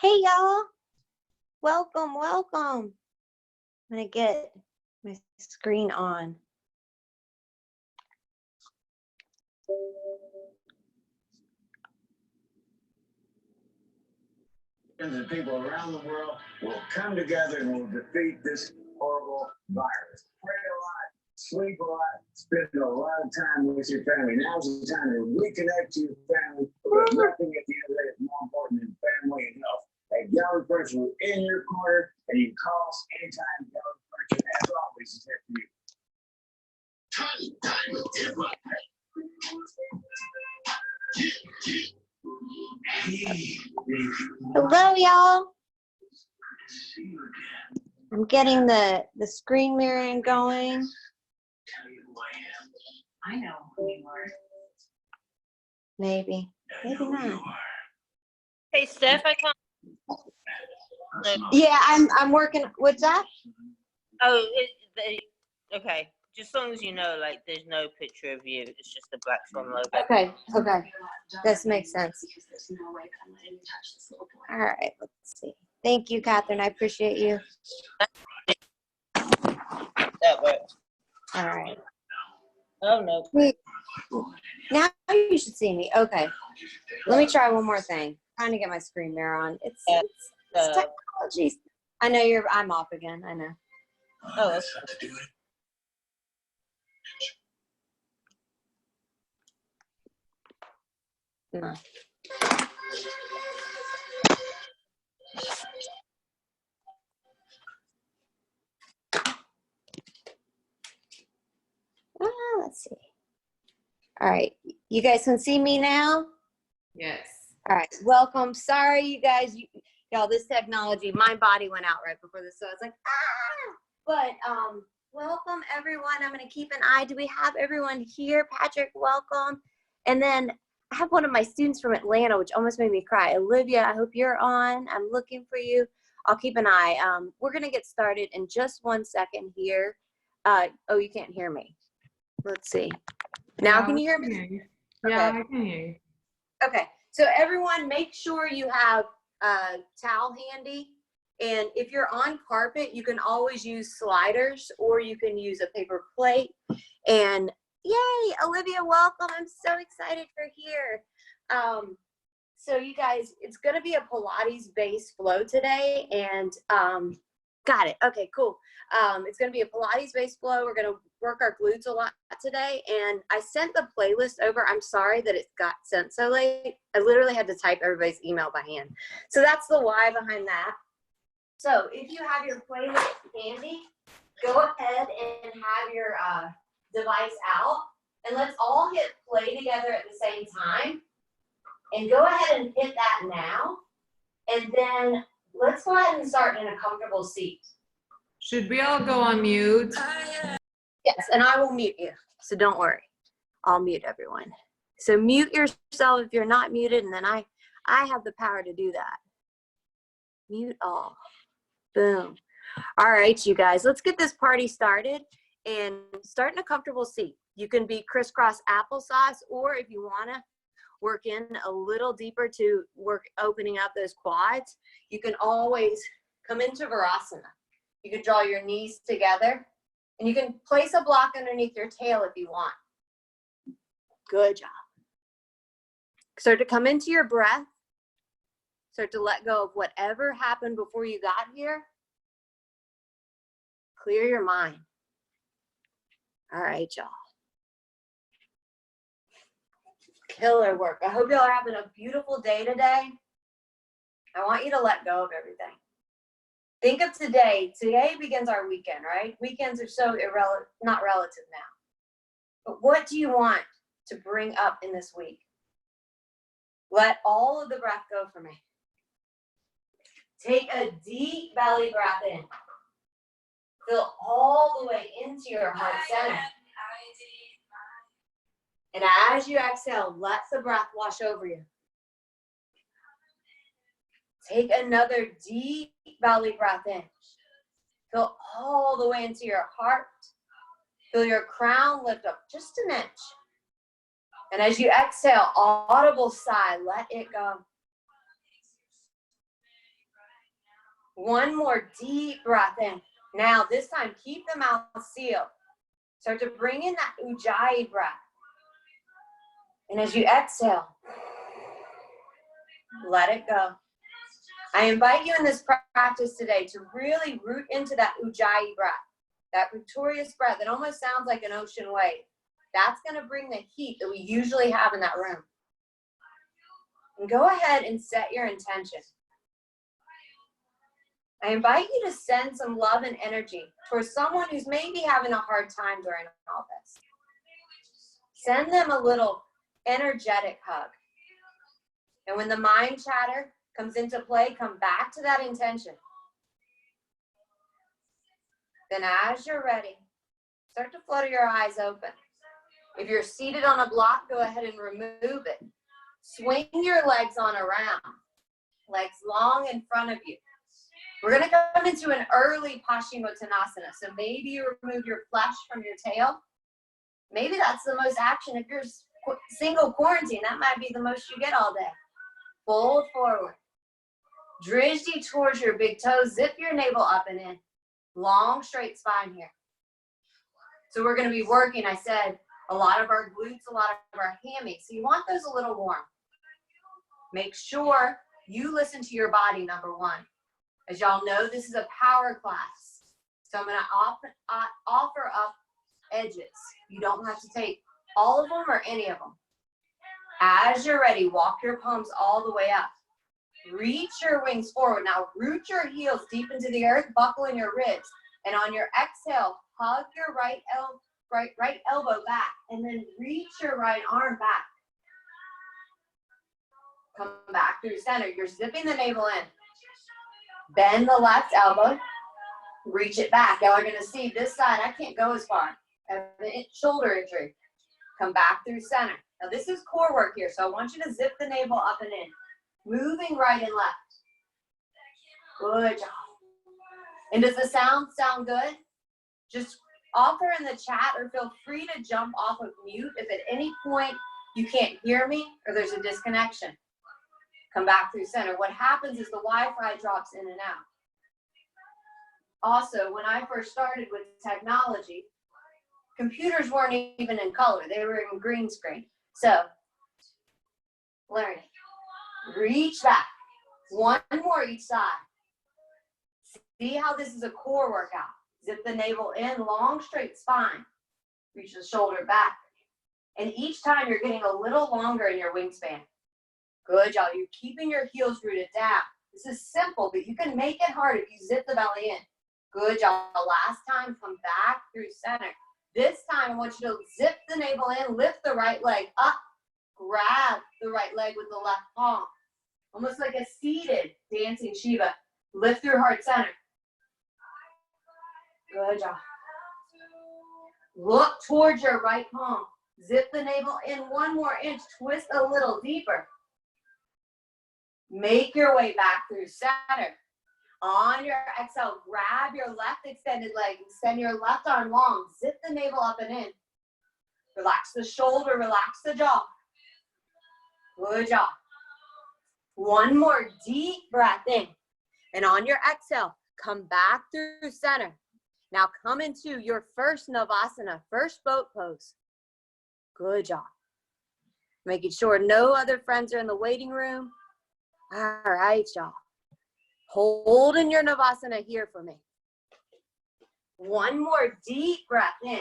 Hey y'all, welcome. I'm gonna get my screen on. And people around the world will come together and will defeat this horrible virus. Pray a lot, sleep a lot, spend a lot of time with your family. Now's the time to reconnect to your family, because nothing at the end of the day is more important than family and health. At Gallery Furniture, we're in your corner, and you can call us anytime. Gallery Furniture, as always, is here for you. Hello y'all. I'm getting the screen mirroring going. I know who you are. Maybe not. Hey, Steph, I can't. Yeah, I'm working. What's that? Oh, okay. Just as long as you know, like, there's no picture of you. It's just the Black Swan logo. Okay. This makes sense. All right, let's see. Thank you, Catherine. I appreciate you. That works. All right. Oh, no. Wait. Now you should see me. Okay. Let me try one more thing. Trying to get my screen mirror on. It's technology. I know I'm off again. I know. Oh, that's No. Let's see. All right. You guys can see me now? Yes. All right. Welcome. Sorry, you guys. Y'all, this technology, my body went out right before this, so I was like, ah! But welcome, everyone. I'm going to keep an eye. Do we have everyone here? Patrick, welcome. And then I have one of my students from Atlanta, which almost made me cry. Olivia, I hope you're on. I'm looking for you. I'll keep an eye. We're going to get started in just 1 second here. Oh, you can't hear me. Let's see. Now, can you hear me? Yeah, I can hear you. Okay. So everyone, make sure you have a towel handy. And if you're on carpet, you can always use sliders, or you can use a paper plate. And yay, Olivia, welcome. I'm so excited for here. So you guys, it's going to be a Pilates-based flow today. And got it. Okay, cool. It's going to be a Pilates-based flow. We're going to work our glutes a lot today. And I sent the playlist over. I'm sorry that it got sent so late. I literally had to type everybody's email by hand. So that's the why behind that. So if you have your playlist handy, go ahead and have your device out. And let's all hit play together at the same time. And go ahead and hit that now. And then let's go ahead and start in a comfortable seat. Should we all go on mute? Yes, and I will mute you, so don't worry. I'll mute everyone. So mute yourself if you're not muted, and then I have the power to do that. Mute all. Boom. All right, you guys, let's get this party started and start in a comfortable seat. You can be crisscross applesauce, or if you want to work in a little deeper to work opening up those quads, you can always come into Virasana. You can draw your knees together, and you can place a block underneath your tail if you want. Good job. Start to come into your breath. Start to let go of whatever happened before you got here. Clear your mind. All right, y'all. Killer work. I hope y'all are having a beautiful day today. I want you to let go of everything. Think of today. Today begins our weekend, right? Weekends are so not relative now. But what do you want to bring up in this week? Let all of the breath go for me. Take a deep belly breath in. Fill all the way into your heart center. And as you exhale, let the breath wash over you. Take another deep belly breath in. Fill all the way into your heart. Feel your crown lift up just an inch. And as you exhale, audible sigh, let it go. One more deep breath in. Now, this time, keep the mouth sealed. Start to bring in that Ujjayi breath. And as you exhale, let it go. I invite you in this practice today to really root into that Ujjayi breath, that victorious breath that almost sounds like an ocean wave. That's going to bring the heat that we usually have in that room. And go ahead and set your intention. I invite you to send some love and energy towards someone who's maybe having a hard time during all this. Send them a little energetic hug. And when the mind chatter comes into play, come back to that intention. Then as you're ready, start to flutter your eyes open. If you're seated on a block, go ahead and remove it. Swing your legs on around, legs long in front of you. We're going to come into an early Paschimottanasana. So maybe you remove your flesh from your tail. Maybe that's the most action. If you're single quarantine, that might be the most you get all day. Fold forward. Drishti towards your big toes. Zip your navel up and in. Long, straight spine here. So we're going to be working, I said, a lot of our glutes, a lot of our hammies. So you want those a little warm. Make sure you listen to your body, number one. As y'all know, this is a power class. So I'm going to offer up edges. You don't have to take all of them or any of them. As you're ready, walk your palms all the way up. Reach your wings forward. Now root your heels deep into the earth, buckle in your ribs. And on your exhale, hug your right elbow back. And then reach your right arm back. Come back through center. You're zipping the navel in. Bend the left elbow. Reach it back. Y'all are going to see this side. I can't go as far. I have a shoulder injury. Come back through center. Now this is core work here. So I want you to zip the navel up and in. Moving right and left. Good job. And does the sound good? Just offer in the chat or feel free to jump off of mute if at any point you can't hear me or there's a disconnection. Come back through center. What happens is the Wi-Fi drops in and out. Also, when I first started with technology, computers weren't even in color. They were in green screen. So, learning. Reach back. One more each side. See how this is a core workout. Zip the navel in, long straight spine. Reach the shoulder back. And each time you're getting a little longer in your wingspan. Good job. You're keeping your heels rooted down. This is simple, but you can make it hard if you zip the belly in. Good job. Last time, come back through center. This time, I want you to zip the navel in, lift the right leg up, grab the right leg with the left palm. Almost like a seated dancing Shiva. Lift through heart center. Good job. Look towards your right palm. Zip the navel in one more inch. Twist a little deeper. Make your way back through center. On your exhale, grab your left extended leg. Extend your left arm long. Zip the navel up and in. Relax the shoulder. Relax the jaw. Good job. One more deep breath in. And on your exhale, come back through center. Now come into your first Navasana, first boat pose. Good job. Making sure no other friends are in the waiting room. All right, y'all. Hold in your Navasana here for me. One more deep breath in.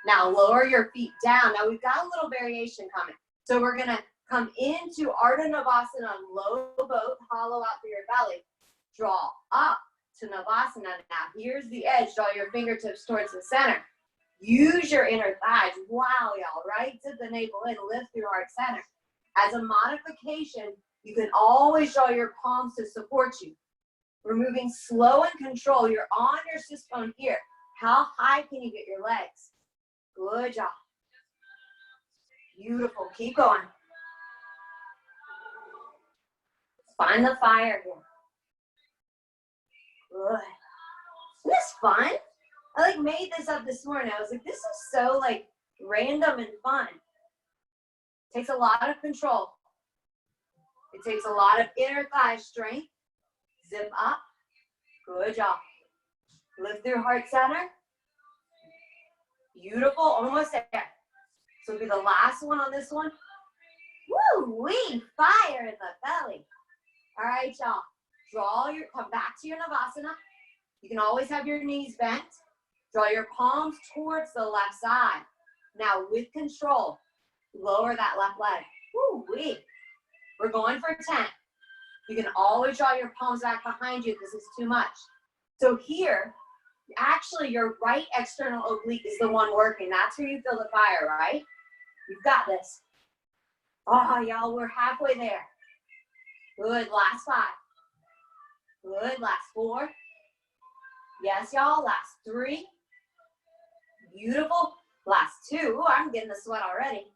Now lower your feet down. Now we've got a little variation coming. So we're going to come into Ardha Navasana, low boat, hollow out through your belly. Draw up to Navasana. Now here's the edge. Draw your fingertips towards the center. Use your inner thighs. Wow, y'all, right? Zip the navel in, lift through heart center. As a modification, you can always draw your palms to support you. We're moving slow and control. You're on your sit bone here. How high can you get your legs? Good job. Beautiful. Keep going. Find the fire here. Good. Isn't this fun? I made this up this morning. I was like, this is so random and fun. It takes a lot of control. It takes a lot of inner thigh strength. Zip up. Good job. Lift through heart center. Beautiful, almost there. So it'll be the last one on this one. Woo-wee, fire in the belly. All right, y'all. Come back to your Navasana. You can always have your knees bent. Draw your palms towards the left side. Now with control, lower that left leg. Woo-wee. We're going for 10. You can always draw your palms back behind you if this is too much. So here, actually your right external oblique is the one working. That's where you feel the fire, right? You've got this. Oh, y'all, we're halfway there. Good, last 5. Good, last 4. Yes, y'all, last 3. Beautiful. Last 2. Ooh, I'm getting the sweat already.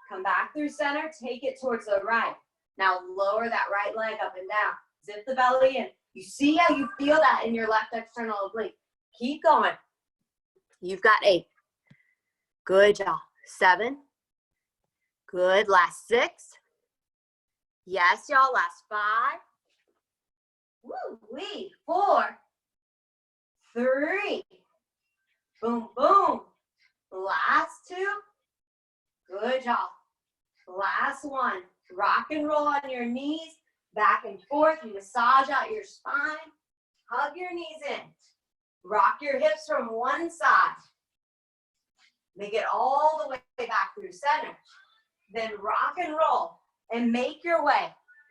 Come back through center, take it towards the right. Now lower that right leg up and down. Zip the belly in. You see how you feel that in your left external oblique. Keep going. You've got 8. Good job. 7. Good. Last 6. Yes, y'all. Last 5. Woo-wee. 4. 3. Boom, boom. Last 2. Good job. Last 1. Rock and roll on your knees, back and forth. You massage out your spine. Hug your knees in. Rock your hips from one side. Make it all the way back through center. Then rock and roll and make your way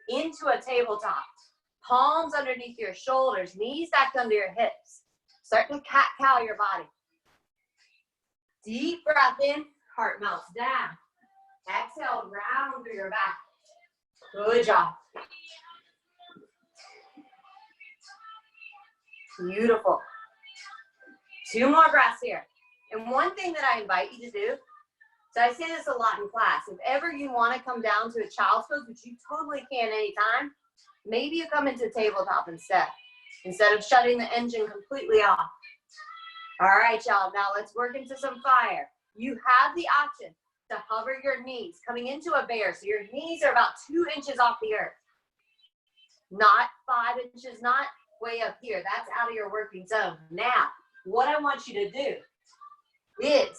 into a tabletop. Palms underneath your shoulders, knees stacked under your hips. Start to cat-cow your body. Deep breath in, heart melts down. Exhale, round through your back. Good job. Beautiful. 2 more breaths here. And one thing that I invite you to do, so I say this a lot in class, if ever you want to come down to a child's pose, which you totally can anytime, maybe you come into tabletop instead of shutting the engine completely off. All right, y'all, now let's work into some fire. You have the option to hover your knees, coming into a bear. So your knees are about 2 inches off the earth. Not 5 inches, not way up here. That's out of your working zone. Now, what I want you to do is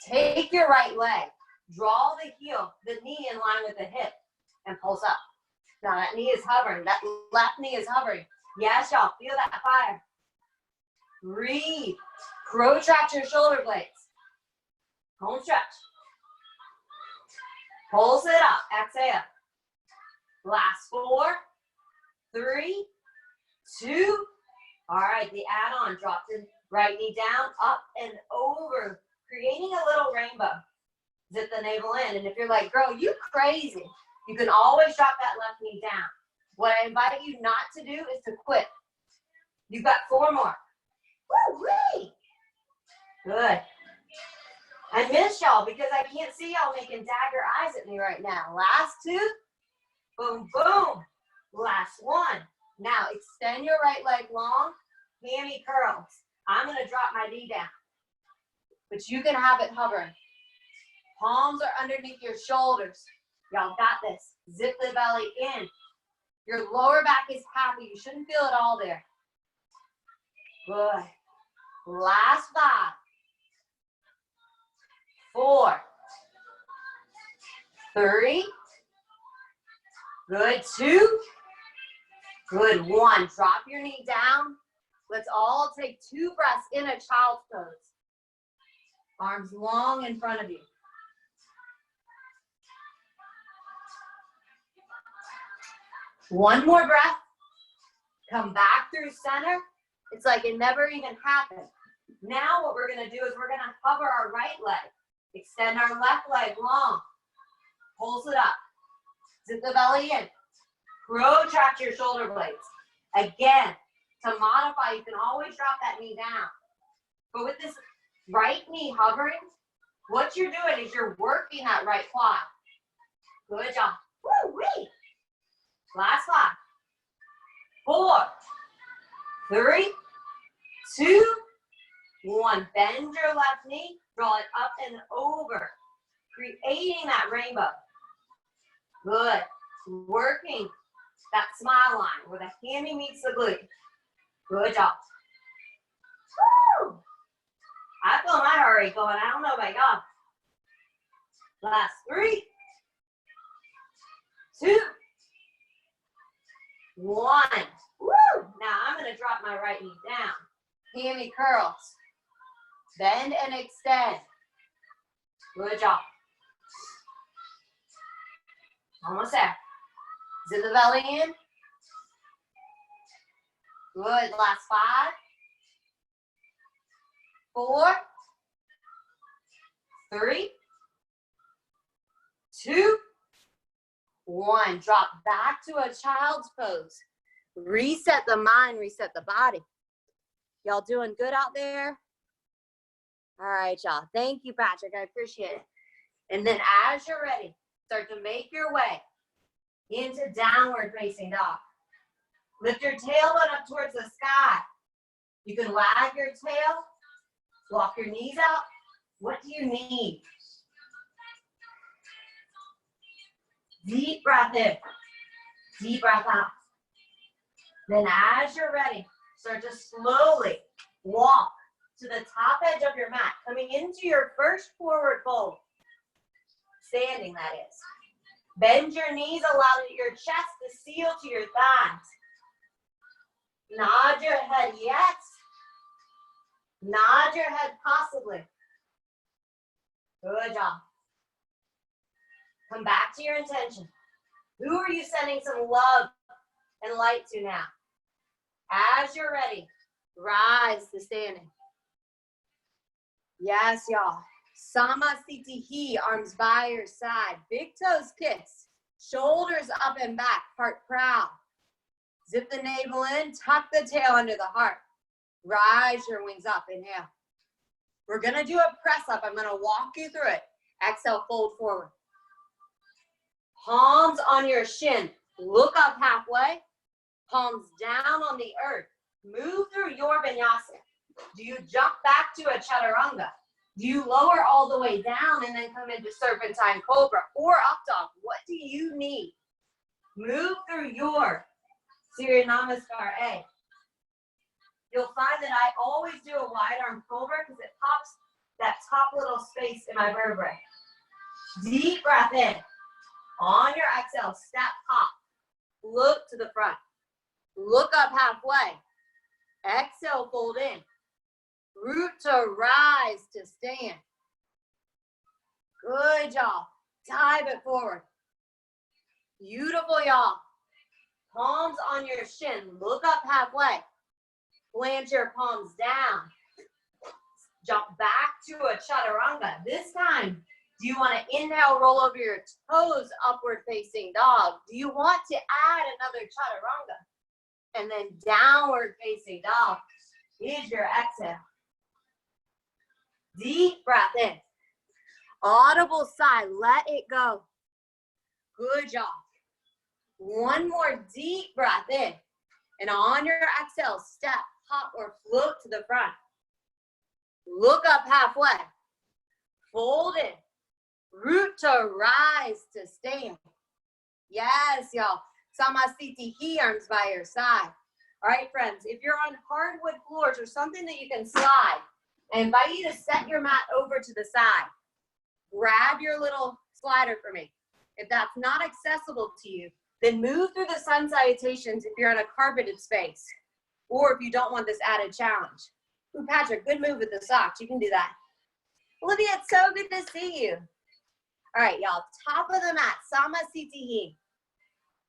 take your right leg, draw the knee in line with the hip, and pulse up. Now that knee is hovering, that left knee is hovering. Yes, y'all, feel that fire. Breathe. Protract your shoulder blades. Home stretch. Pulse it up. Exhale. Last 4, 3, 2. All right, the add-on. Drop the right knee down, up and over, creating a little rainbow. Zip the navel in. And if you're like, girl, you crazy, you can always drop that left knee down. What I invite you not to do is to quit. You've got 4 more. Woo-wee! Good. I miss y'all because I can't see y'all making dagger eyes at me right now. Last 2. Boom, boom. Last 1. Now extend your right leg long. Hammy curls. I'm going to drop my knee down. But you can have it hovering. Palms are underneath your shoulders. Y'all got this. Zip the belly in. Your lower back is happy. You shouldn't feel it all there. Good. Last 5. 4. 3. Good. 2. Good. 1. Drop your knee down. Let's all take 2 breaths in a child's pose. Arms long in front of you. One more breath. Come back through center. It's like it never even happened. Now what we're going to do is we're going to hover our right leg. Extend our left leg long. Pulse it up. Zip the belly in. Protract your shoulder blades. Again, to modify, you can always drop that knee down. But with this right knee hovering, what you're doing is you're working that right quad. Good job. Woo-wee. Last 5. 4. 3. 2. 1. Bend your left knee. Draw it up and over. Creating that rainbow. Good. Working that smile line where the hammy meets the glute. Good job. Woo! I feel my heart rate going. I don't know about y'all. Last 3, 2, 1. Woo! Now I'm going to drop my right knee down. Hammy curls. Bend and extend. Good job. Almost there. Zip the belly in. Good. Last 5, 4, 3, 2, 1. Drop back to a child's pose. Reset the mind, reset the body. Y'all doing good out there? All right, y'all. Thank you, Patrick. I appreciate it. And then as you're ready, start to make your way into downward facing dog. Lift your tailbone up towards the sky. You can wag your tail, walk your knees out. What do you need? Deep breath in, deep breath out. Then as you're ready, start to slowly walk to the top edge of your mat, coming into your first forward fold. Standing, that is. Bend your knees, allow your chest to seal to your thighs. Nod your head, yes. Nod your head, possibly. Good job. Come back to your intention. Who are you sending some love and light to now? As you're ready, rise to standing. Yes, y'all. Samasthiti, arms by your side. Big toes kiss. Shoulders up and back, heart proud. Zip the navel in, tuck the tail under the heart. Rise your wings up, inhale. We're gonna do a press up. I'm gonna walk you through it. Exhale, fold forward. Palms on your shin. Look up halfway. Palms down on the earth. Move through your vinyasa. Do you jump back to a chaturanga? Do you lower all the way down and then come into serpentine cobra or up dog? What do you need? Move through your Surya Namaskar A. You'll find that I always do a wide arm cobra because it pops that top little space in my vertebrae. Deep breath in. On your exhale, step hop. Look to the front. Look up halfway. Exhale, fold in. Root to rise to stand. Good, y'all. Dive it forward. Beautiful, y'all. Palms on your shin. Look up halfway. Plant your palms down. Jump back to a chaturanga. This time, do you want to inhale, roll over your toes, upward facing dog? Do you want to add another chaturanga? And then downward facing dog is your exhale. Deep breath in. Audible sigh, let it go. Good job. One more deep breath in. And on your exhale, step, hop, or float to the front. Look up halfway. Fold in. Root to rise to stand. Yes, y'all. Samasthiti, arms by your side. All right, friends, if you're on hardwood floors or something that you can slide, I invite you to set your mat over to the side. Grab your little slider for me. If that's not accessible to you, then move through the sun salutations if you're in a carpeted space, or if you don't want this added challenge. Ooh, Patrick, good move with the socks. You can do that. Olivia, it's so good to see you. All right, y'all, top of the mat, Samasthiti.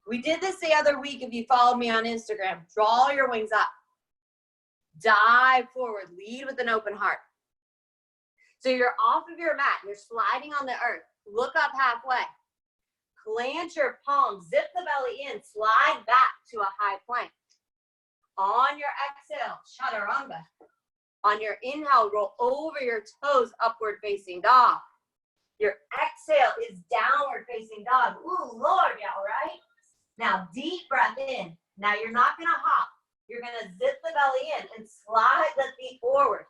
We did this the other week if you followed me on Instagram. Draw your wings up. Dive forward, lead with an open heart. So you're off of your mat, you're sliding on the earth. Look up halfway. Plant your palms, zip the belly in, slide back to a high plank. On your exhale, chaturanga. On your inhale, roll over your toes, upward facing dog. Your exhale is downward facing dog. Ooh, Lord, y'all, right? Now, deep breath in. Now, you're not gonna hop. You're gonna zip the belly in and slide the feet forward.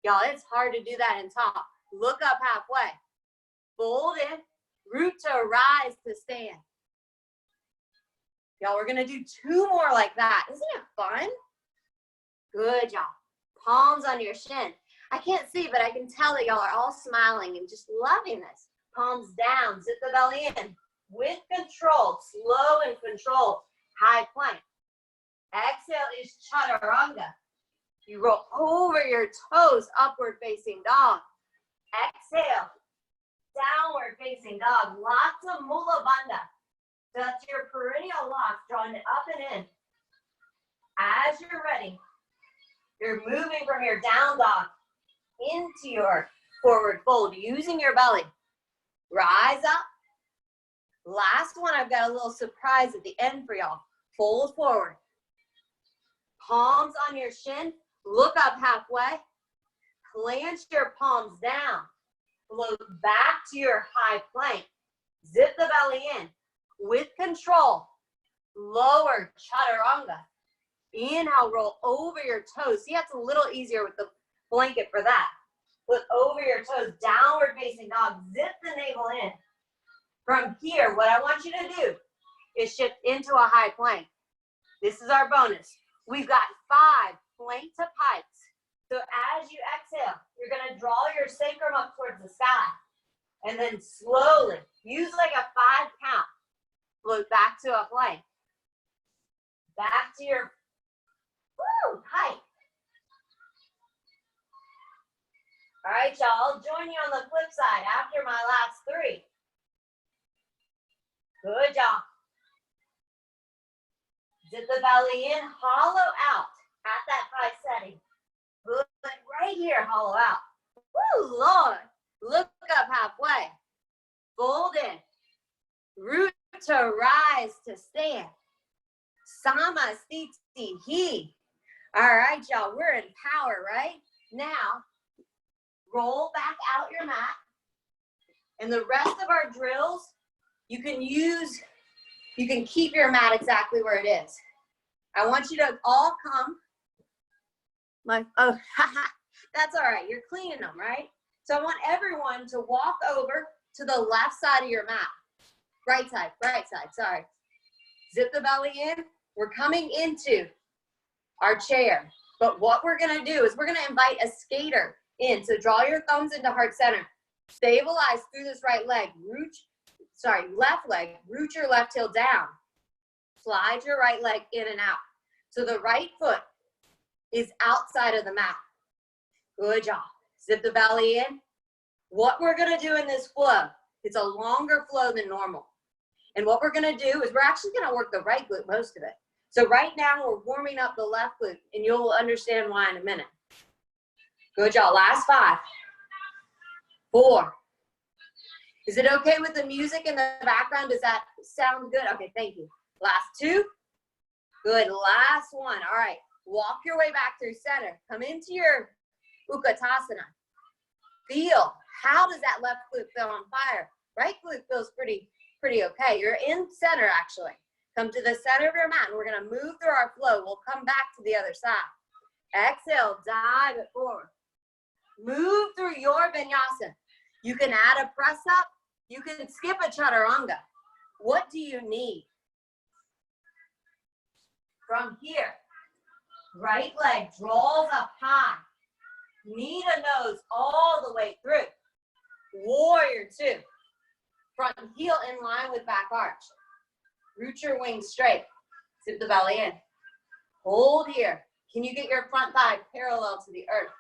Y'all, it's hard to do that and talk. Look up halfway. Fold in. Root to rise to stand. Y'all, we're gonna do 2 more like that. Isn't it fun? Good job. Palms on your shin. I can't see, but I can tell that y'all are all smiling and just loving this. Palms down, zip the belly in. With control, slow and controlled, high plank. Exhale is chaturanga. You roll over your toes, upward facing dog. Exhale, downward facing dog. Lots of mula bandha. That's your perennial lock, drawing it up and in. As you're ready, you're moving from your down dog into your forward fold, using your belly. Rise up. Last one, I've got a little surprise at the end for y'all. Fold forward. Palms on your shin. Look up halfway. Clench your palms down. Float back to your high plank. Zip the belly in. With control, lower chaturanga. Inhale, roll over your toes. See, that's a little easier with the blanket for that. Look over your toes, downward facing dog. Zip the navel in. From here, what I want you to do is shift into a high plank. This is our bonus. We've got 5 plank to pikes. So as you exhale, you're going to draw your sacrum up towards the sky. And then slowly, use like a 5 count. Float back to a plank. Back to your pike. All right, y'all. I'll join you on the flip side after my last 3. Good job. Zip the belly in, hollow out at that high setting. Good. Right here, hollow out. Woo, Lord. Look up halfway. Fold in. Root to rise to stand. Samasthiti he. All right, y'all. We're in power, right? Now, roll back out your mat. And the rest of our drills, you can keep your mat exactly where it is. I want you to all come. That's all right. You're cleaning them, right? So I want everyone to walk over to the left side of your mat. Right side, sorry. Zip the belly in. We're coming into our chair. But what we're gonna do is we're gonna invite a skater in. So draw your thumbs into heart center. Stabilize through this right leg. Left leg. Root your left heel down. Slide your right leg in and out. So the right foot is outside of the mat. Good job. Zip the belly in. What we're gonna do in this flow, it's a longer flow than normal. And what we're gonna do is we're actually gonna work the right glute most of it. So right now we're warming up the left glute and you'll understand why in a minute. Good job, last 5, 4. Is it okay with the music in the background? Does that sound good? Okay, thank you. Last 2. Good, last 1. All right, walk your way back through center. Come into your Utkatasana. Feel, how does that left glute feel on fire? Right glute feels pretty okay. You're in center actually. Come to the center of your mat and we're gonna move through our flow. We'll come back to the other side. Exhale, dive it forward. Move through your vinyasa. You can add a press up. You can skip a chaturanga. What do you need? From here, right leg draws up high. Knee to nose all the way through. Warrior 2. Front heel in line with back arch. Root your wings straight. Zip the belly in. Hold here. Can you get your front thigh parallel to the earth?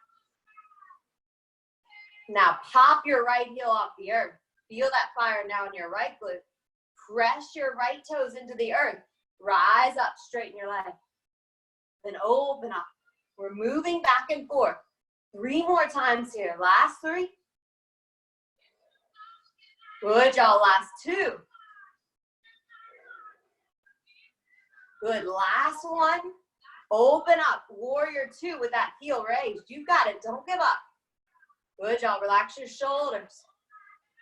Now pop your right heel off the earth. Feel that fire now in your right glute. Press your right toes into the earth. Rise up, straighten your leg. Then open up. We're moving back and forth. 3 more times here. Last 3. Good, y'all. Last 2. Good. Last 1. Open up. Warrior 2 with that heel raised. You got it. Don't give up. Good, y'all. Relax your shoulders.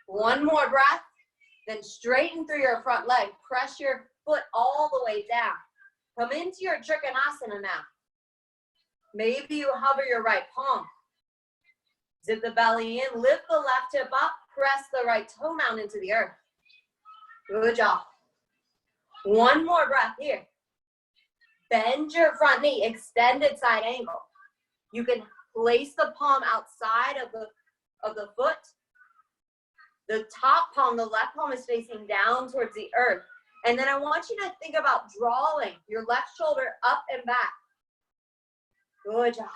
1 more breath. Then straighten through your front leg. Press your foot all the way down. Come into your Trikonasana now. Maybe you hover your right palm. Zip the belly in. Lift the left hip up. Press the right toe mound into the earth. Good job. 1 more breath here. Bend your front knee, extended side angle. You can place the palm outside of the foot. The top palm, the left palm is facing down towards the earth. And then I want you to think about drawing your left shoulder up and back. Good job.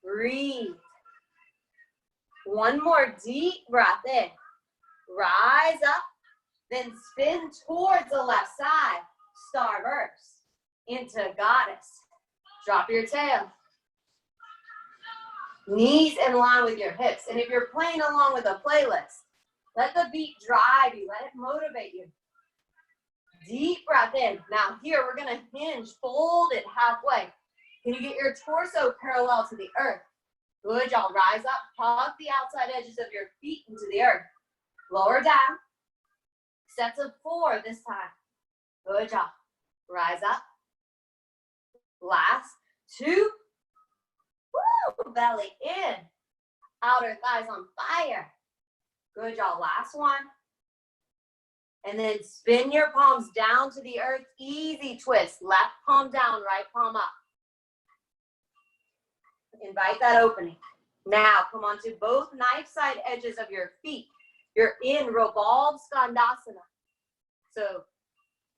Breathe. One more deep breath in. Rise up, then spin towards the left side. Starburst into goddess. Drop your tail. Knees in line with your hips. And if you're playing along with a playlist, let the beat drive you. Let it motivate you. Deep breath in. Now here, we're going to hinge, fold it halfway. Can you get your torso parallel to the earth? Good job. Rise up. Hug the outside edges of your feet into the earth. Lower down. Sets of 4 this time. Good job. Rise up. Last 2. Woo! Belly in. Outer thighs on fire. Good job. Last one. And then spin your palms down to the earth. Easy twist. Left palm down, right palm up. Invite that opening. Now come onto both knife side edges of your feet. You're in revolved skandasana. So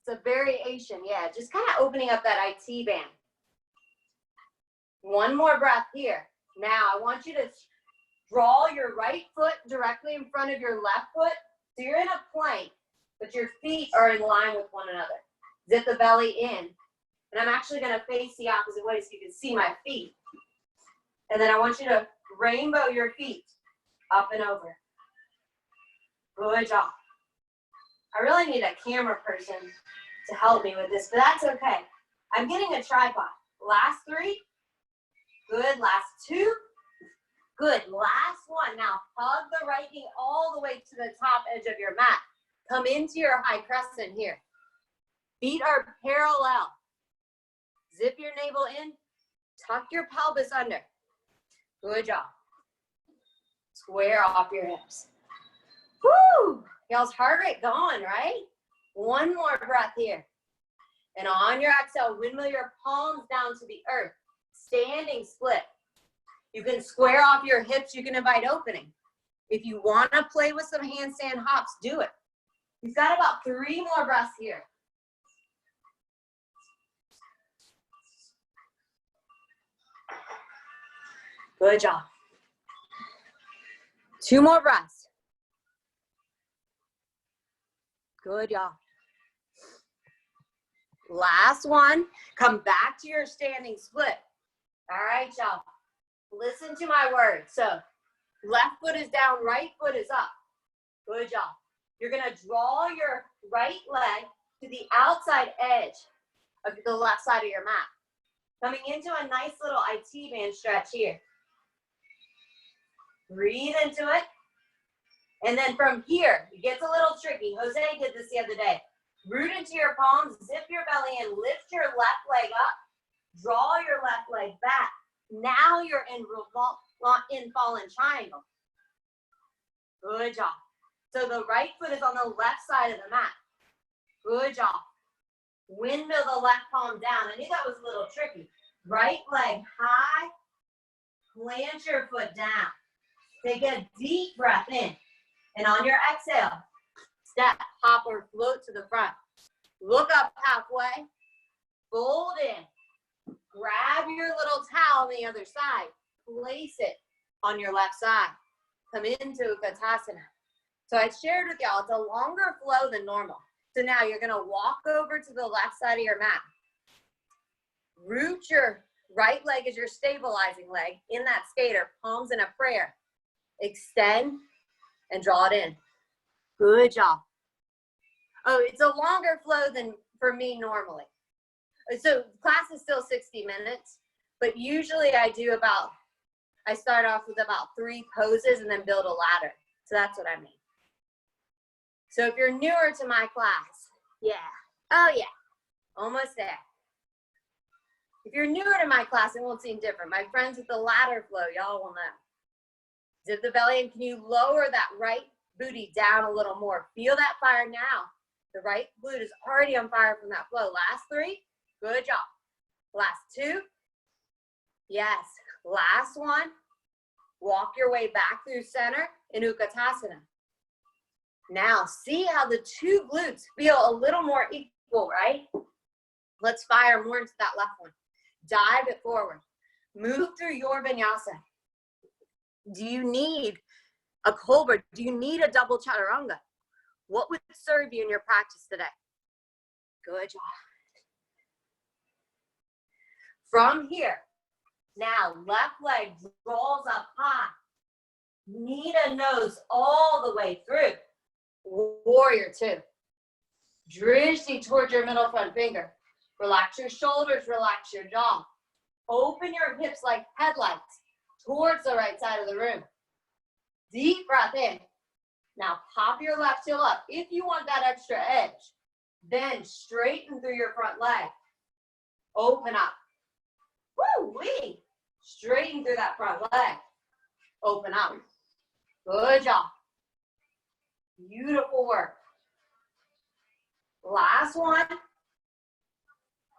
it's a variation. Yeah, just kind of opening up that IT band. One more breath here. Now I want you to draw your right foot directly in front of your left foot. So you're in a plank, but your feet are in line with one another. Zip the belly in. And I'm actually going to face the opposite way so you can see my feet. And then I want you to rainbow your feet up and over. Good job. I really need a camera person to help me with this, but that's okay. I'm getting a tripod. Last 3. Good. Last 2. Good. Last 1. Now hug the right knee all the way to the top edge of your mat. Come into your high crescent here. Feet are parallel. Zip your navel in. Tuck your pelvis under. Good job. Square off your hips. Woo! Y'all's heart rate going, right? One more breath here. And on your exhale, windmill your palms down to the earth. Standing split. You can square off your hips. You can invite opening. If you want to play with some handstand hops, do it. You've got about 3 more breaths here. Good job. 2 more breaths. Good job. Last one. Come back to your standing split. All right, y'all. Listen to my words. So left foot is down, right foot is up. Good job. You're going to draw your right leg to the outside edge of the left side of your mat. Coming into a nice little IT band stretch here. Breathe into it. And then from here, it gets a little tricky. Jose did this the other day. Root into your palms, zip your belly in, lift your left leg up, draw your left leg back. Now you're in fallen triangle. Good job. So the right foot is on the left side of the mat. Good job. Windmill the left palm down. I knew that was a little tricky. Right leg high. Plant your foot down. Take a deep breath in. And on your exhale, step, hop, or float to the front. Look up halfway. Fold in. Grab your little towel on the other side. Place it on your left side. Come into Utkatasana. So I shared with y'all, it's a longer flow than normal. So now you're going to walk over to the left side of your mat. Root your right leg as your stabilizing leg in that skater, palms in a prayer. Extend and draw it in. Good job. Oh, it's a longer flow than for me normally. So class is still 60 minutes, but usually I start off with about 3 poses and then build a ladder. So that's what I mean. So if you're newer to my class, yeah. Oh yeah, almost there. If you're newer to my class, it won't seem different. My friends with the ladder flow, y'all will know. Zip the belly in. Can you lower that right booty down a little more? Feel that fire now. The right glute is already on fire from that flow. Last 3. Good job. Last 2. Yes. Last 1. Walk your way back through center in Utkatasana. Now, see how the 2 glutes feel a little more equal, right? Let's fire more into that left one. Dive it forward. Move through your vinyasa. Do you need a cobra? Do you need a double chaturanga? What would serve you in your practice today? Good job. From here, now left leg rolls up high. Knee to nose all the way through. Warrior 2. Drishti towards your middle front finger. Relax your shoulders, relax your jaw. Open your hips like headlights towards the right side of the room. Deep breath in. Now pop your left heel up. If you want that extra edge, then straighten through your front leg. Open up. Woo-wee. Straighten through that front leg. Open up. Good job. Beautiful work. Last one.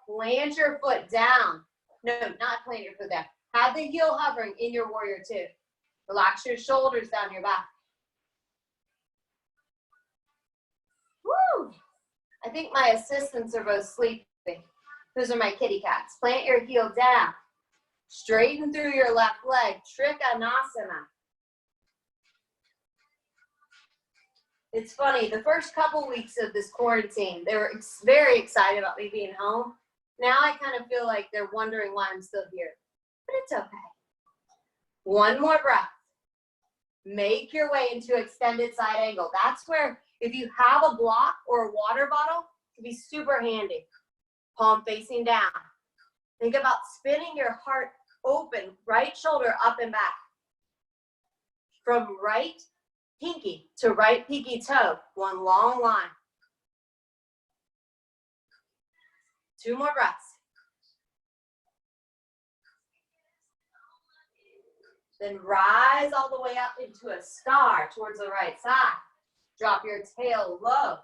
Plant your foot down. No, not plant your foot down. Have the heel hovering in your warrior 2. Relax your shoulders down your back. Woo! I think my assistants are both sleeping. Those are my kitty cats. Plant your heel down. Straighten through your left leg. Trikonasana. It's funny, the first couple weeks of this quarantine, they were very excited about me being home. Now I kind of feel like they're wondering why I'm still here. But it's okay. One more breath. Make your way into extended side angle. That's where, if you have a block or a water bottle, it can be super handy. Palm facing down. Think about spinning your heart open, right shoulder up and back. From right pinky to right pinky toe, one long line. 2 more breaths. Then rise all the way up into a star towards the right side. Drop your tail low.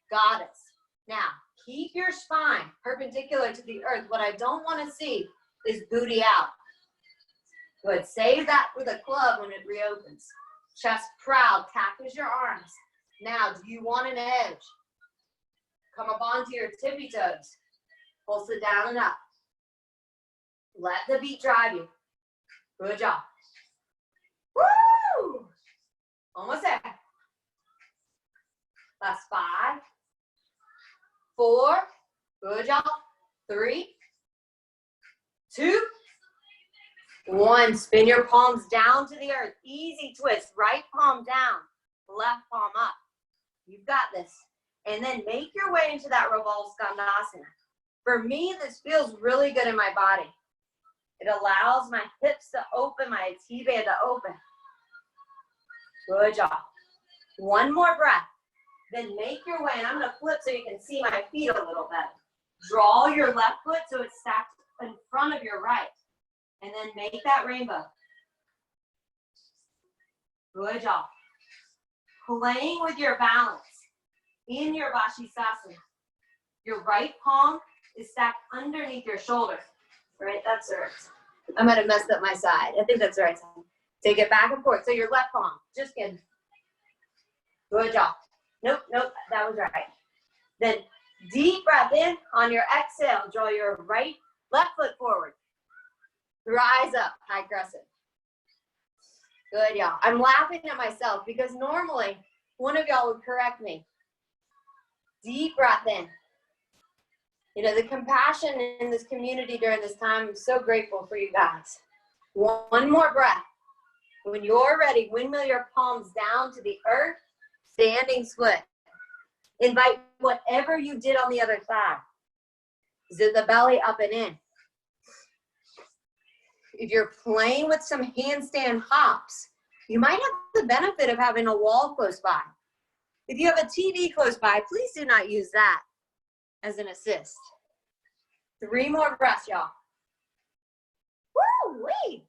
Goddess. Now, keep your spine perpendicular to the earth. What I don't want to see is booty out. Good. Save that for the club when it reopens. Chest proud. Cactus your arms. Now, do you want an edge? Come up onto your tippy toes. Pulse it down and up. Let the beat drive you. Good job. Woo! Almost there. Last 5, 4, good job. 3, 2, 1. Spin your palms down to the earth. Easy twist. Right palm down, left palm up. You've got this. And then make your way into that revolved skandasana. For me, this feels really good in my body. It allows my hips to open, my T-band to open. Good job. One more breath. Then make your way, and I'm going to flip so you can see my feet a little better. Draw your left foot so it's stacked in front of your right. And then make that rainbow. Good job. Playing with your balance in your Vashisthasana. Your right palm is stacked underneath your shoulder. Right, that's right. I might have messed up my side. I think that's the right side. Take it back and forth. So your left palm, just kidding. Good job. Nope, that was right. Then deep breath in. On your exhale, draw your left foot forward. Rise up, high crescent. Good, y'all. I'm laughing at myself because normally one of y'all would correct me. Deep breath in. You know, the compassion in this community during this time, I'm so grateful for you guys. One more breath. When you're ready, windmill your palms down to the earth, standing split. Invite whatever you did on the other side. Zip the belly up and in. If you're playing with some handstand hops, you might have the benefit of having a wall close by. If you have a TV close by, please do not use that as an assist. 3 more breaths, y'all. Woo-wee.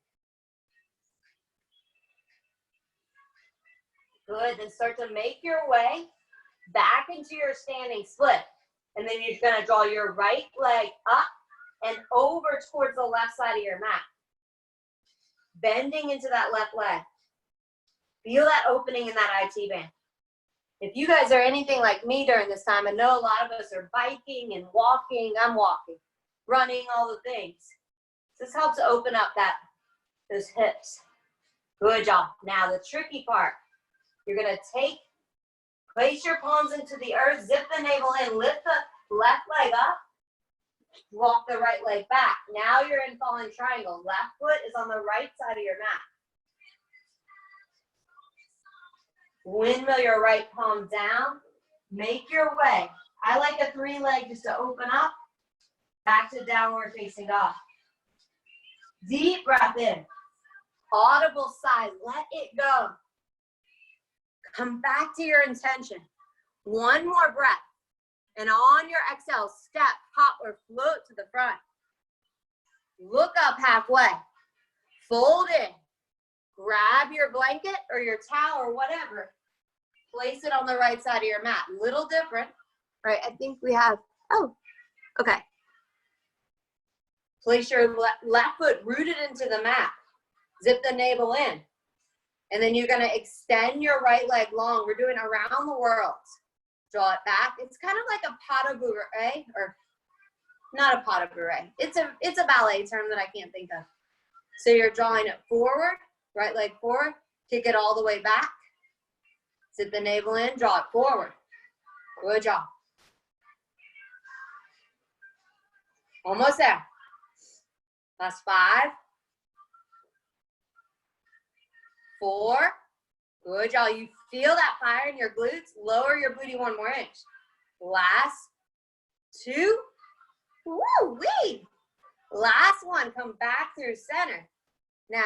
Good, then start to make your way back into your standing split. And then you're gonna draw your right leg up and over towards the left side of your mat. Bending into that left leg. Feel that opening in that IT band. If you guys are anything like me during this time, I know a lot of us are biking and walking. I'm walking, running, all the things. This helps open up those hips. Good job. Now the tricky part, you're gonna place your palms into the earth, zip the navel in, lift the left leg up, walk the right leg back. Now you're in fallen triangle. Left foot is on the right side of your mat. Windmill your right palm down. Make your way. I like a 3-leg just to open up. Back to downward facing dog. Deep breath in. Audible sigh. Let it go. Come back to your intention. One more breath. And on your exhale, step, hop, or float to the front. Look up halfway. Fold in. Grab your blanket or your towel or whatever. Place it on the right side of your mat. Little different, right? I think we have, okay. Place your left foot rooted into the mat. Zip the navel in. And then you're gonna extend your right leg long. We're doing around the world. Draw it back. It's kind of like a pas de bourrée, or not a pas de bourrée. It's a ballet term that I can't think of. So you're drawing it forward, right leg forward, kick it all the way back. Zip the navel in, draw it forward. Good job. Almost there. Last 5. 4. Good job. You feel that fire in your glutes. Lower your booty 1 more inch. Last 2. Woo-wee. Last 1. Come back through center. Now,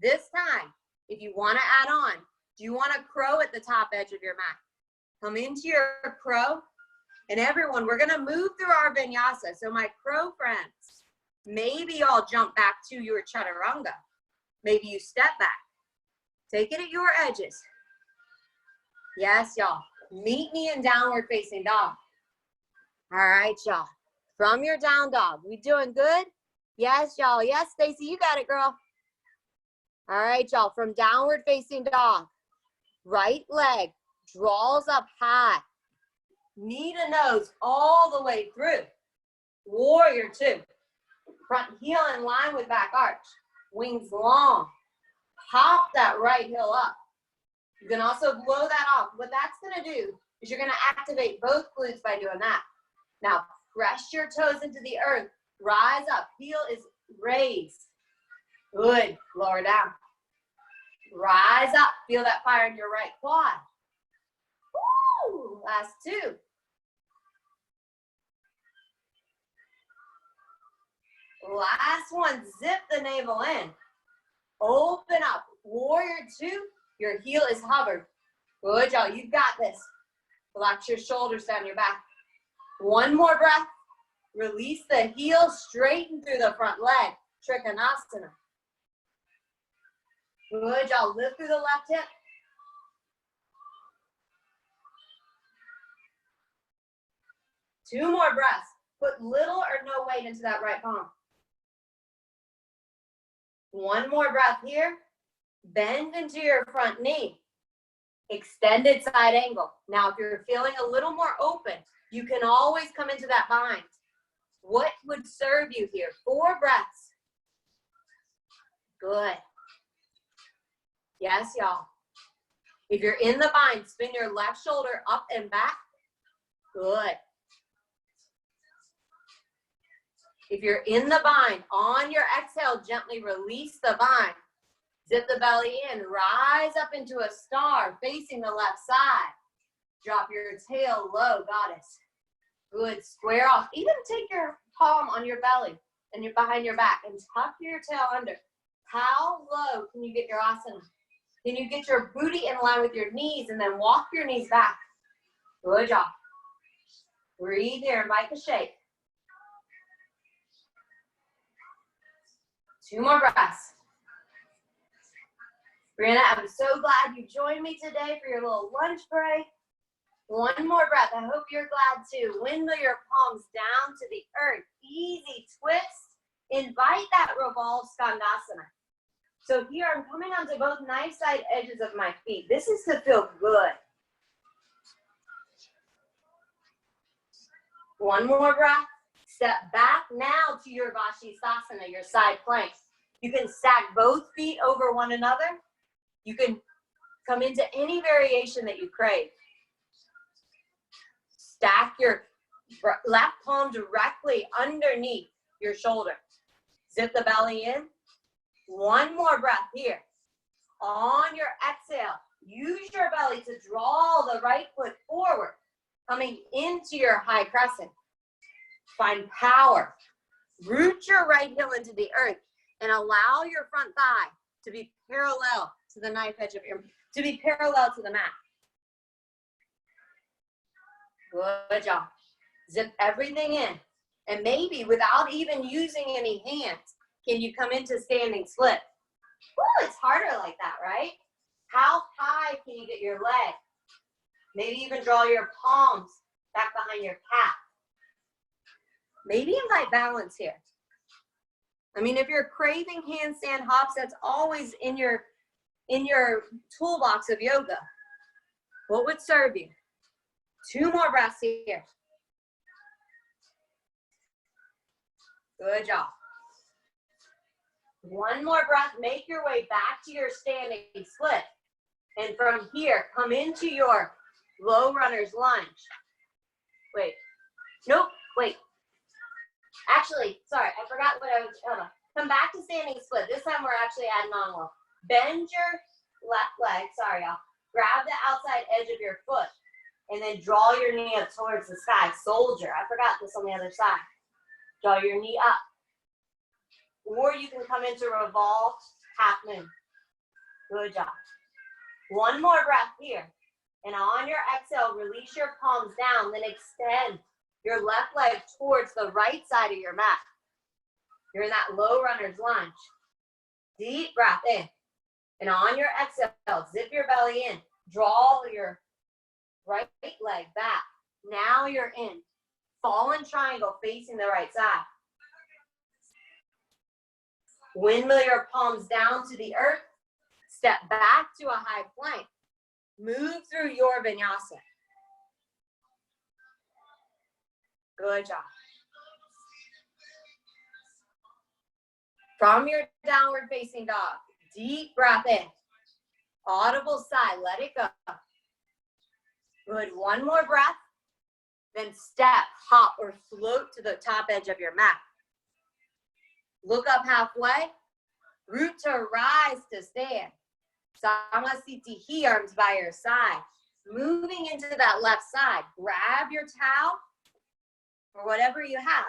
this time, if you want to add on, do you want a crow at the top edge of your mat? Come into your crow. And everyone, we're going to move through our vinyasa. So my crow friends, maybe y'all jump back to your chaturanga. Maybe you step back. Take it at your edges. Yes, y'all. Meet me in downward facing dog. All right, y'all. From your down dog. We doing good? Yes, y'all. Yes, Stacy, you got it, girl. All right, y'all. From downward facing dog. Right leg draws up high. Knee to nose all the way through. Warrior 2. Front heel in line with back arch. Wings long. Hop that right heel up. You can also blow that off. What that's going to do is you're going to activate both glutes by doing that. Now, press your toes into the earth. Rise up. Heel is raised. Good. Lower down. Rise up. Feel that fire in your right quad. Woo! Last 2. Last 1. Zip the navel in. Open up. Warrior 2. Your heel is hovered. Good job. You've got this. Relax your shoulders down your back. 1 more breath. Release the heel. Straighten through the front leg. Trikonasana. Good job. Lift through the left hip. Two more breaths. Put little or no weight into that right palm. 1 more breath here. Bend into your front knee. Extended side angle. Now, if you're feeling a little more open, you can always come into that bind. What would serve you here? 4 breaths. Good. Yes, y'all. If you're in the bind, spin your left shoulder up and back. Good. If you're in the bind, on your exhale, gently release the bind. Zip the belly in, rise up into a star facing the left side. Drop your tail low, goddess. Good, square off. Even take your palm on your belly and you're behind your back and tuck your tail under. How low can you get your asana? Can you get your booty in line with your knees and then walk your knees back? Good job. Breathe here, invite the shake. 2 more breaths. Brianna, I'm so glad you joined me today for your little lunch break. One more breath. I hope you're glad too. Windmill your palms down to the earth. Easy twist. Invite that revolve skandasana. So here I'm coming onto both knife side edges of my feet. This is to feel good. One more breath. Step back now to your Vashisthasana, your side plank. You can stack both feet over one another. You can come into any variation that you crave. Stack your left palm directly underneath your shoulder. Zip the belly in. One more breath here. On your exhale, use your belly to draw the right foot forward, coming into your high crescent. Find power. Root your right heel into the earth and allow your front thigh to be parallel to the knife edge of to be parallel to the mat. Good job. Zip everything in. And maybe without even using any hands, can you come into standing split? Ooh, it's harder like that, right? How high can you get your leg? Maybe even draw your palms back behind your calf. Maybe invite balance here. I mean, if you're craving handstand hops, that's always in your toolbox of yoga. What would serve you? 2 more breaths here. Good job. One more breath. Make your way back to your standing split. And from here, come into your low runner's lunge. Wait. Nope. Wait. Actually, sorry, I forgot what I was. Come back to standing split. This time we're actually adding on a little. Bend your left leg. Sorry, y'all. Grab the outside edge of your foot. And then draw your knee up towards the sky. Soldier. I forgot this on the other side. Draw your knee up. Or you can come into revolve half moon. Good job. One more breath here. And on your exhale, release your palms down. Then extend your left leg towards the right side of your mat. You're in that low runner's lunge. Deep breath in. And on your exhale, zip your belly in. Draw your right leg back. Now you're in fallen triangle facing the right side. Windmill your palms down to the earth. Step back to a high plank. Move through your vinyasa. Good job. From your downward facing dog, deep breath in. Audible sigh, let it go. Good, one more breath. Then step, hop, or float to the top edge of your mat. Look up halfway. Root to rise to stand. Samasthiti, arms by your side. Moving into that left side. Grab your towel or whatever you have.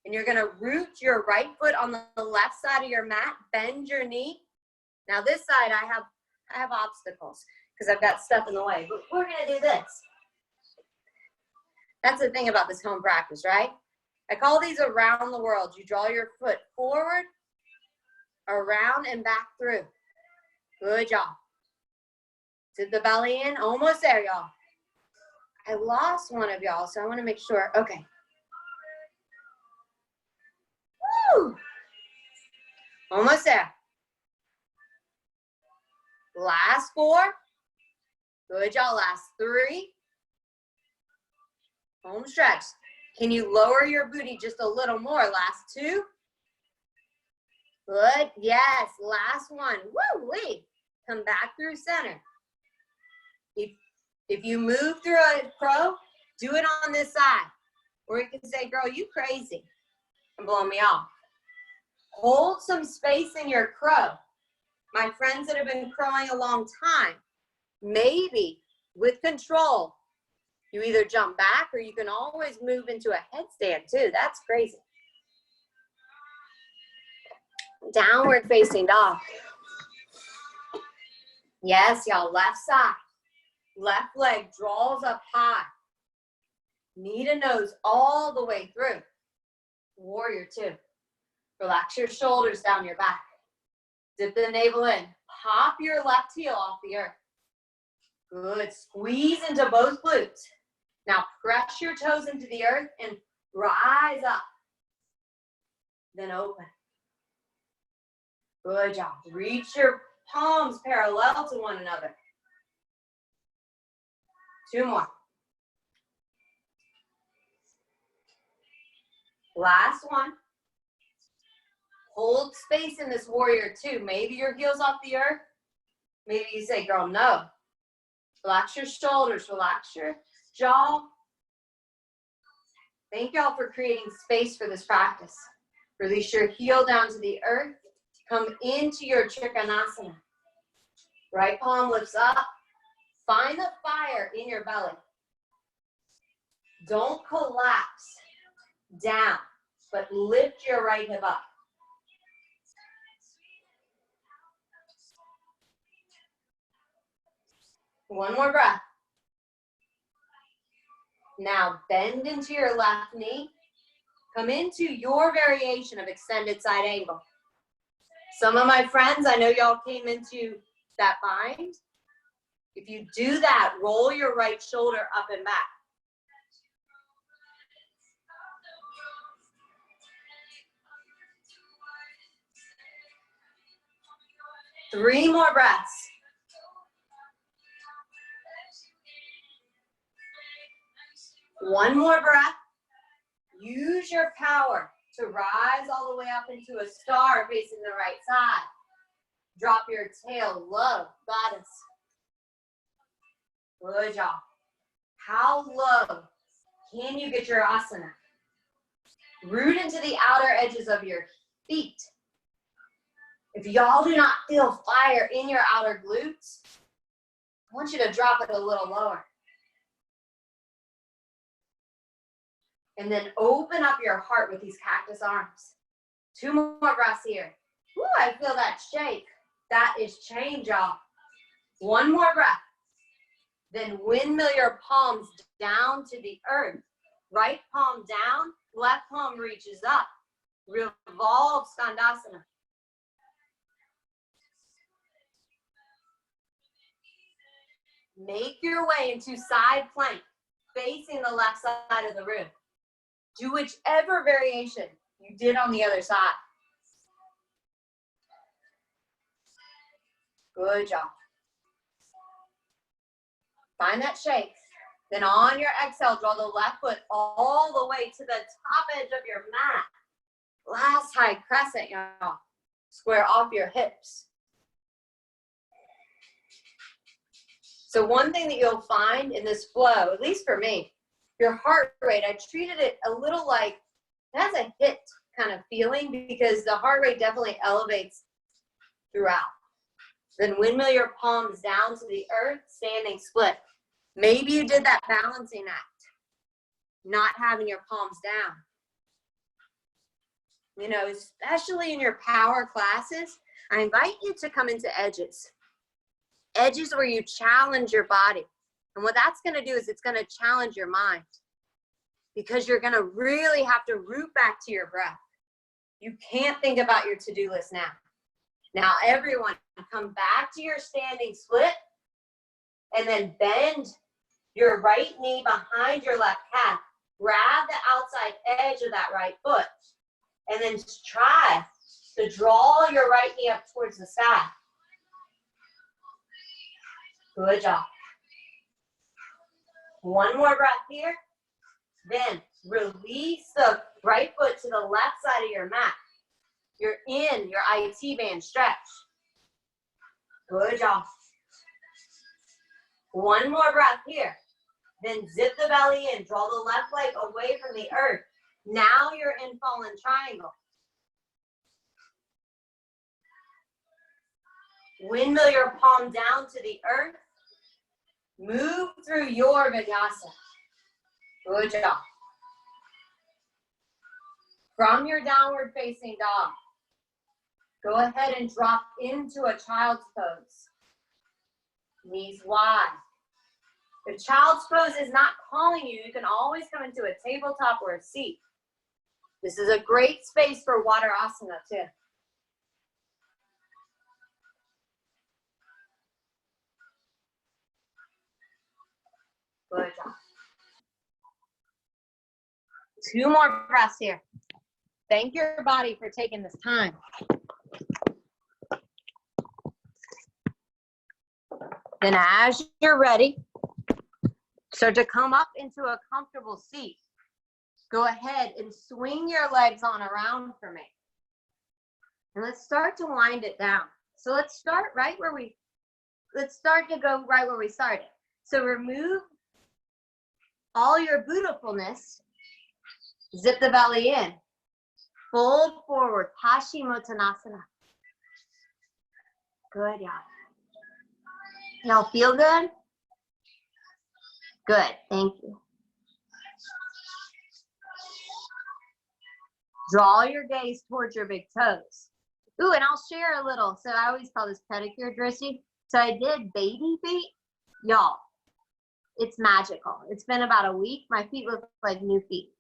And you're gonna root your right foot on the left side of your mat. Bend your knee. Now this side, I have obstacles because I've got stuff in the way. But we're gonna do this. That's the thing about this home practice, right? I call these around the world. You draw your foot forward, around, and back through. Good job. Zip the belly in. Almost there, y'all. I lost one of y'all, so I want to make sure. Okay. Woo! Almost there. Last 4. Good job. Last 3. Home stretch. Can you lower your booty just a little more? Last 2. Good. Yes. Last 1. Woo! Wait. Come back through center. If you move through a crow, do it on this side. Or you can say, girl, you crazy. And blow me off. Hold some space in your crow. My friends that have been crowing a long time, maybe with control, you either jump back or you can always move into a headstand too. That's crazy. Downward facing dog. Yes, y'all, left side. Left leg draws up high. Knee to nose all the way through. Warrior 2. Relax your shoulders down your back. Dip the navel in. Pop your left heel off the earth. Good. Squeeze into both glutes. Now press your toes into the earth and rise up. Then open. Good job. Reach your palms parallel to one another. 2 more. Last one. Hold space in this warrior 2. Maybe your heels off the earth. Maybe you say, girl, no. Relax your shoulders, relax your jaw. Thank y'all for creating space for this practice. Release your heel down to the earth. Come into your Trikonasana. Right palm lifts up. Find the fire in your belly. Don't collapse down, but lift your right hip up. One more breath. Now bend into your left knee. Come into your variation of extended side angle. Some of my friends, I know y'all came into that bind. If you do that, roll your right shoulder up and back. Three more breaths. One more breath. Use your power to rise all the way up into a star facing the right side. Drop your tail low, goddess. Good job. How low can you get your asana? Root into the outer edges of your feet. If y'all do not feel fire in your outer glutes, I want you to drop it a little lower. And then open up your heart with these cactus arms. 2 more breaths here. Ooh, I feel that shake. That is change, y'all. 1 more breath. Then windmill your palms down to the earth. Right palm down, left palm reaches up. Revolve Skandasana. Make your way into side plank, facing the left side of the room. Do whichever variation you did on the other side. Good job. Find that shake. Then on your exhale, draw the left foot all the way to the top edge of your mat. Last high crescent, y'all. Square off your hips. So one thing that you'll find in this flow, at least for me, your heart rate, I treated it a little like, it has a hit kind of feeling because the heart rate definitely elevates throughout. Then windmill your palms down to the earth, standing split. Maybe you did that balancing act, not having your palms down. You know, especially in your power classes, I invite you to come into edges. Edges where you challenge your body. And what that's going to do is it's going to challenge your mind because you're going to really have to root back to your breath. You can't think about your to-do list now. Now, everyone, come back to your standing split and then bend your right knee behind your left calf. Grab the outside edge of that right foot and then try to draw your right knee up towards the sky. Good job. 1 more breath here. Then release the right foot to the left side of your mat. You're in your IT band stretch. Good job. 1 more breath here. Then zip the belly in. Draw the left leg away from the earth. Now you're in fallen triangle. Windmill your palm down to the earth. Move through your vinyasa. Good job. From your downward facing dog, go ahead and drop into a child's pose. Knees wide. If child's pose is not calling you, you can always come into a tabletop or a seat. This is a great space for water asana too. Good job. 2 more breaths here. Thank your body for taking this time. Then as you're ready, start to come up into a comfortable seat. Go ahead and swing your legs on around for me. And let's start to wind it down. So let's start to go right where we started. So remove all your Buddhafulness. Zip the belly in. Fold forward, Paschimottanasana. Good, y'all. Y'all feel good? Good, thank you. Draw your gaze towards your big toes. Ooh, and I'll share a little. So I always call this pedicure dressing. So I did baby feet. Y'all, it's magical. It's been about a week. My feet look like new feet.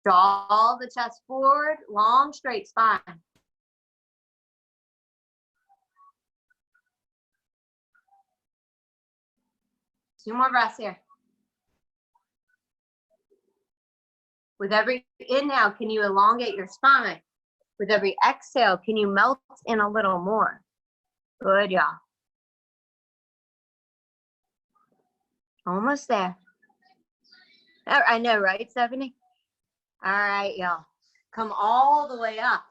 Draw the chest forward, long, straight spine. Two more breaths here. With every inhale, can you elongate your spine? With every exhale, can you melt in a little more? Good, y'all. Almost there. I know, right, Stephanie? All right, y'all. Come all the way up.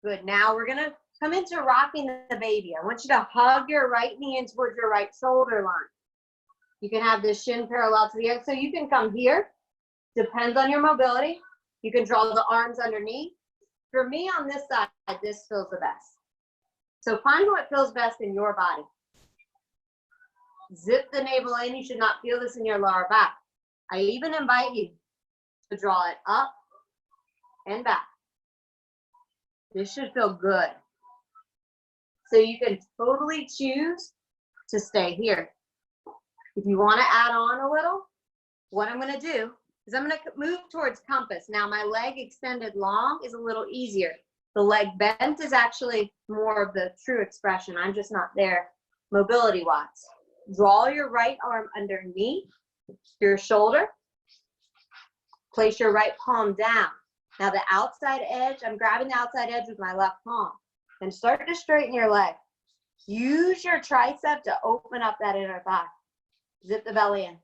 Good. Now we're going to come into rocking the baby. I want you to hug your right knee in towards your right shoulder line. You can have this shin parallel to the earth. So you can come here. Depends on your mobility. You can draw the arms underneath. For me on this side, this feels the best. So find what feels best in your body. Zip the navel in. You should not feel this in your lower back. I even invite you to draw it up and back. This should feel good. So you can totally choose to stay here. If you want to add on a little, what I'm going to do is I'm going to move towards compass. Now my leg extended long is a little easier. The leg bent is actually more of the true expression. I'm just not there mobility-wise. Draw your right arm underneath your shoulder. Place your right palm down. Now the outside edge, I'm grabbing the outside edge with my left palm. And start to straighten your leg. Use your tricep to open up that inner thigh. Zip the belly in.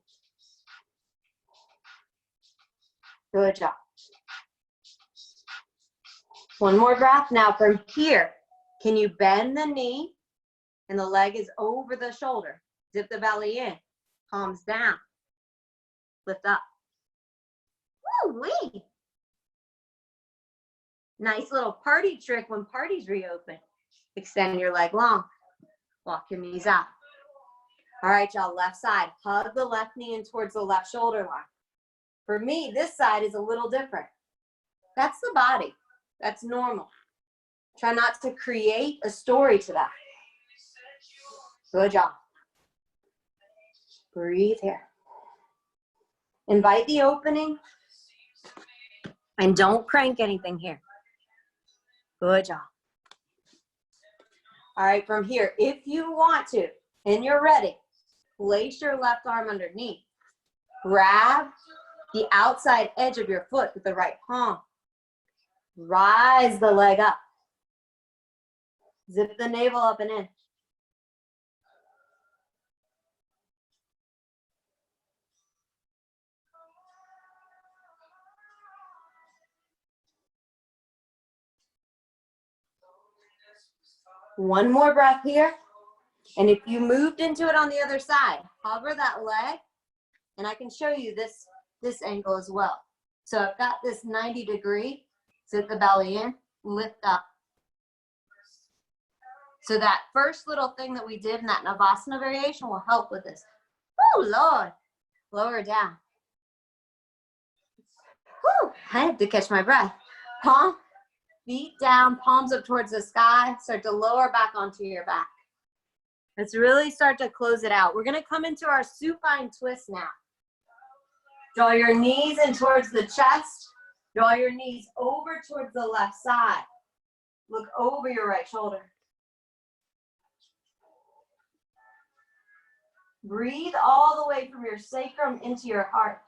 Good job. One more breath. Now from here, can you bend the knee and the leg is over the shoulder? Zip the belly in. Palms down. Lift up. Woo-wee. Nice little party trick when parties reopen. Extend your leg long. Walk your knees out. All right, y'all, left side. Hug the left knee in towards the left shoulder line. For me, this side is a little different. That's the body. That's normal. Try not to create a story to that. Good job. Breathe here. Invite the opening. And don't crank anything here. Good job. All right, from here, if you want to, and you're ready, place your left arm underneath. Grab the outside edge of your foot with the right palm. Rise the leg up. Zip the navel up and in. One more breath here. And if you moved into it on the other side, hover that leg, and I can show you this angle as well. So I've got this 90-degree, zip the belly in, lift up. So that first little thing that we did in that Navasana variation will help with this. Oh, Lord. Lower down. Whew, I had to catch my breath. Palm, feet down, palms up towards the sky. Start to lower back onto your back. Let's really start to close it out. We're going to come into our supine twist now. Draw your knees in towards the chest. Draw your knees over towards the left side. Look over your right shoulder. Breathe all the way from your sacrum into your heart.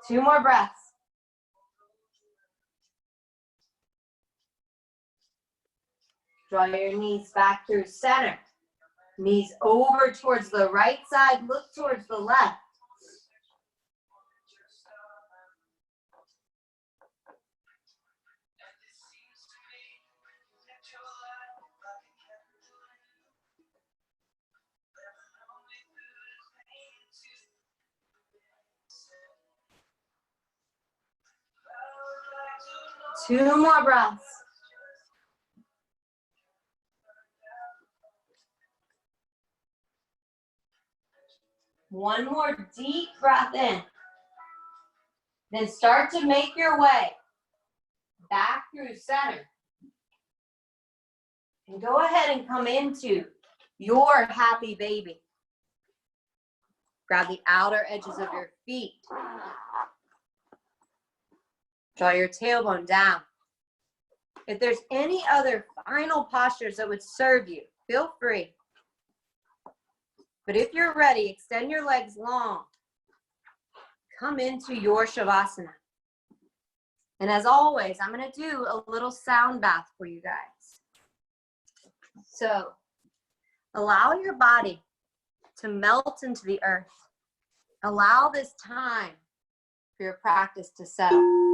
Two more breaths. Draw your knees back through center. Knees over towards the right side. Look towards the left. Two more breaths. One more deep breath in. Then start to make your way back through center. And go ahead and come into your happy baby. Grab the outer edges of your feet. Draw your tailbone down. If there's any other final postures that would serve you, feel free. But if you're ready, extend your legs long. Come into your Shavasana. And as always, I'm going to do a little sound bath for you guys. So allow your body to melt into the earth. Allow this time for your practice to settle.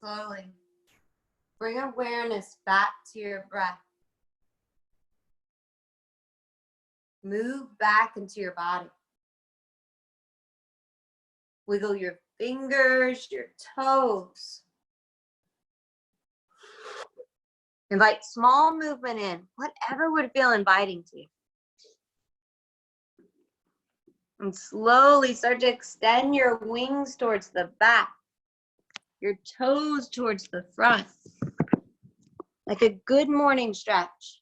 Slowly. Bring awareness back to your breath. Move back into your body. Wiggle your fingers, your toes. Invite small movement in, whatever would feel inviting to you. And slowly start to extend your wings towards the back, your toes towards the front, like a good morning stretch.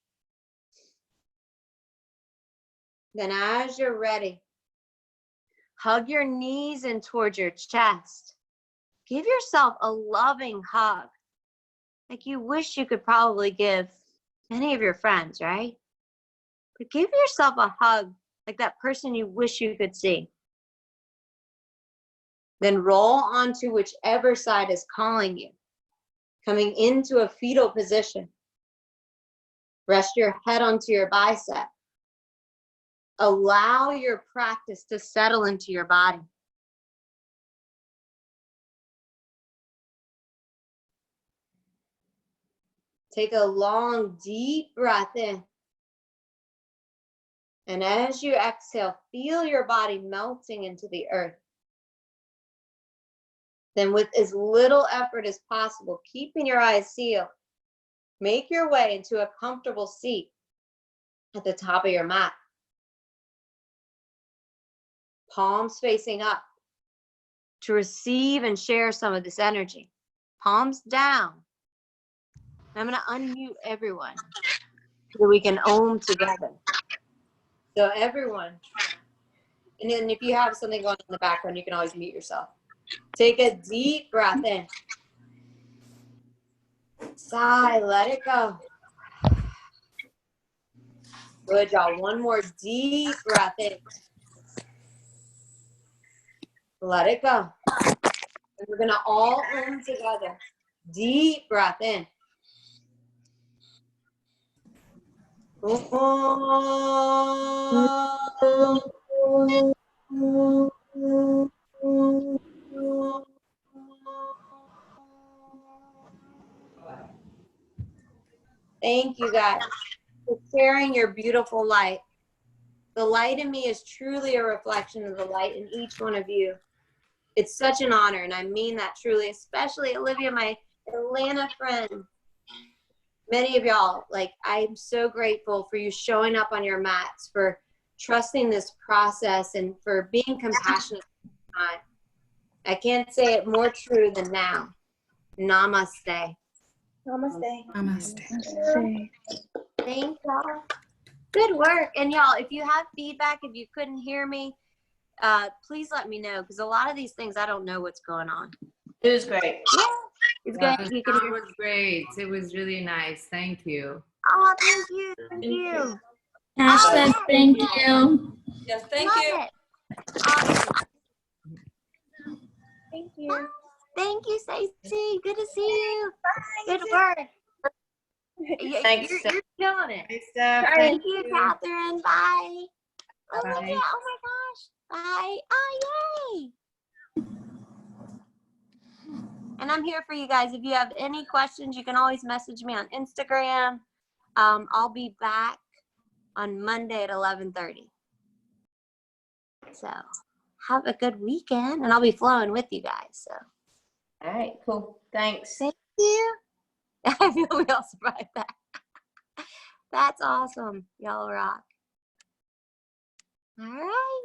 Then as you're ready, hug your knees in towards your chest. Give yourself a loving hug, like you wish you could probably give any of your friends, right? But give yourself a hug like that person you wish you could see. Then roll onto whichever side is calling you, coming into a fetal position. Rest your head onto your bicep. Allow your practice to settle into your body. Take a long, deep breath in. And as you exhale, feel your body melting into the earth. Then with as little effort as possible, keeping your eyes sealed, make your way into a comfortable seat at the top of your mat. Palms facing up to receive and share some of this energy. Palms down. I'm going to unmute everyone so we can Om together. So everyone, and then if you have something going on in the background, you can always mute yourself. Take a deep breath in. Sigh, let it go. Good job. One more deep breath in. Let it go. And we're going to all Om together. Deep breath in. Thank you guys for sharing your beautiful light. The light in me is truly a reflection of the light in each one of you. It's such an honor, and I mean that truly, especially Olivia, my Atlanta friend. Many of y'all, like, I'm so grateful for you showing up on your mats, for trusting this process, and for being compassionate. I can't say it more true than now. Namaste. Namaste. Namaste. Thank y'all. Good work. And y'all, if you have feedback, if you couldn't hear me, please let me know, because a lot of these things I don't know what's going on. It was great. Yeah, it's good. You can That hear. was great. It was really nice. Thank you. Oh, thank you. Thank you. Ashley, thank you. Yes, thank Love you. it. Awesome. Thank you. Thank you, Stacey. Good to see you. Good work. Thanks, You're killing it. Hey, Steph. Thank you, Catherine. Bye. Olivia, Bye. oh my gosh. Bye. Oh, yay. And I'm here for you guys. If you have any questions, you can always message me on Instagram. I'll be back on Monday at 11:30. So have a good weekend, and I'll be flowing with you guys. So All right, cool. Thanks. thank you. I feel we all survived that. That's awesome. Y'all rock. All right.